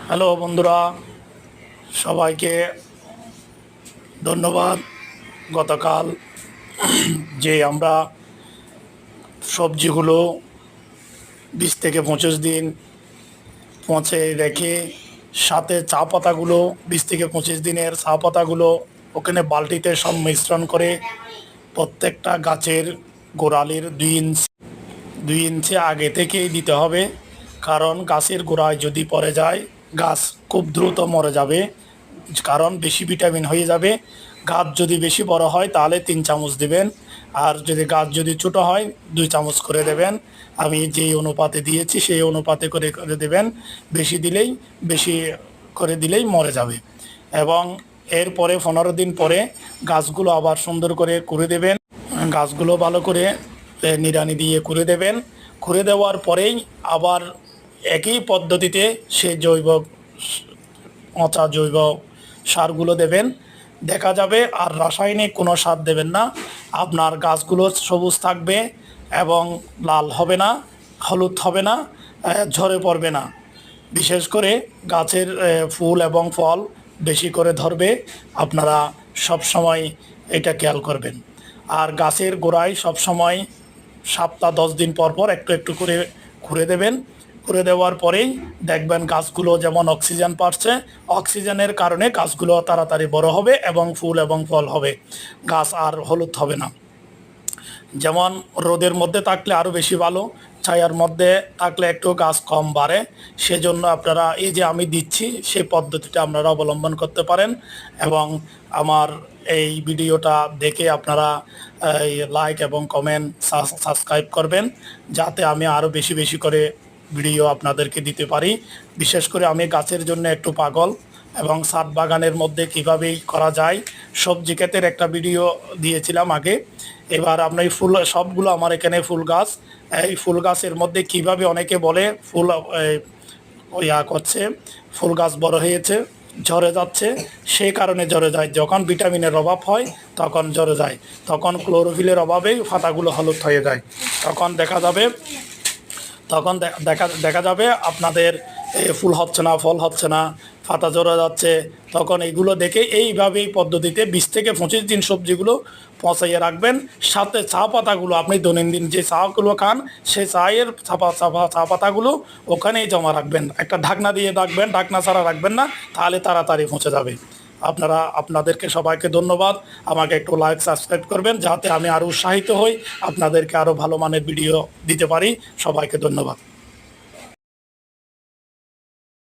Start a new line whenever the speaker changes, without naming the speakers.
Hello বন্ধুরা, সবাইকে ধন্যবাদ। গতকাল যে আমরা সবজিগুলো 20 থেকে 25 দিন পচে রেখে সাথে চা পাতাগুলো 20 থেকে 25 দিনের চা পাতাগুলো ওখানে বালতিতে সব মিশ্রণ করে প্রত্যেকটা গাছের গোড়ালির 2 ইঞ্চি আগে থেকেই দিতে হবে। কারণ গাছের গোড়ায় যদি পড়ে যায় গাছ খুব দ্রুত মরে যাবে, কারণ বেশি ভিটামিন হয়ে যাবে। গাছ যদি বেশি বড় হয় তাহলে 3 চামচ দিবেন, আর যদি গাছ যদি ছোটো হয় 2 চামচ করে দেবেন। আমি যেই অনুপাতে দিয়েছি সেই অনুপাতে করে করে দেবেন। বেশি করে দিলেই মরে যাবে। এবং এরপরে 15 দিন পরে গাছগুলো আবার সুন্দর করে দেবেন। গাছগুলো ভালো করে নিড়ানি দিয়ে করে দেবেন। করে দেওয়ার পরেই আবার একই পদ্ধতিতে সে জৈব সারগুলো দেবেন। দেখা যাবে আর রাসায়নিক কোনো সার দেবেন না। আপনার গাছগুলো সবুজ থাকবে এবং লাল হবে না, হলুদ হবে না, ঝরে পড়বে না। বিশেষ করে গাছের ফুল এবং ফল বেশি করে ধরবে। আপনারা সব সময় এটা খেয়াল করবেন। আর গাছের গোড়ায় সব সময় সপ্তাহ 10 দিন পর পর একটু একটু করে ঘুরে দেবেন। করে দেওয়ার পরেই দেখবেন গাছগুলো যেমন অক্সিজেন পাচ্ছে, অক্সিজেনের কারণে গাছগুলো তাড়াতাড়ি বড় হবে এবং ফুল এবং ফল হবে, গাছ আর হলুদ হবে না। যেমন রোদের মধ্যে থাকলে আরও বেশি ভালো, ছায়ার মধ্যে থাকলে একটু গাছ কম বাড়ে। সেজন্য আপনারা এই যে আমি দিচ্ছি সেই পদ্ধতিটা আপনারা অবলম্বন করতে পারেন। এবং আমার এই ভিডিওটা দেখে আপনারা লাইক এবং কমেন্ট সাবস্ক্রাইব করবেন, যাতে আমি আরও বেশি বেশি করে ভিডিও আপনাদেরকে দিতে পারি। বিশেষ করে আমি গাছের জন্য একটু পাগল, এবং ছাদ বাগানের মধ্যে কীভাবে করা যায় সবজি ক্ষেতের একটা ভিডিও দিয়েছিলাম আগে। এবার আপনার ফুল সবগুলো আমার এখানে ফুল গাছ, এই ফুল গাছের মধ্যে কিভাবে অনেকে বলে ফুল করছে, ফুল গাছ বড় হয়েছে ঝরে যাচ্ছে, সেই কারণে ঝরে যায়। যখন ভিটামিনের অভাব হয় তখন ঝরে যায়, তখন ক্লোরোফিলের অভাবেই পাতাগুলো হলুদ হয়ে যায়। তখন দেখা যাবে আপনাদের ফুল হচ্ছে না, ফল হচ্ছে না, পাতা ঝরে যাচ্ছে। তখন এইগুলো দেখে এইভাবেই পদ্ধতিতে 20 থেকে 25 দিন সবজিগুলো পচাইয়ে রাখবেন। সাথে চা পাতাগুলো আপনি দৈনন্দিন যে চাগুলো খান সেই চায়ের চা পাতাগুলো ওখানেই জমা রাখবেন। একটা ঢাকনা দিয়ে রাখবেন, ঢাকনা ছাড়া রাখবেন না, তাহলে তাড়াতাড়ি পচে যাবে। আপনাদেরকে সবাইকে ধন্যবাদ। আমাকে একটু লাইক সাবস্ক্রাইব করবেন, যাতে আমি আরও উৎসাহিত হই, আপনাদেরকে আরও ভালো মানের ভিডিও দিতে পারি। সবাইকে ধন্যবাদ।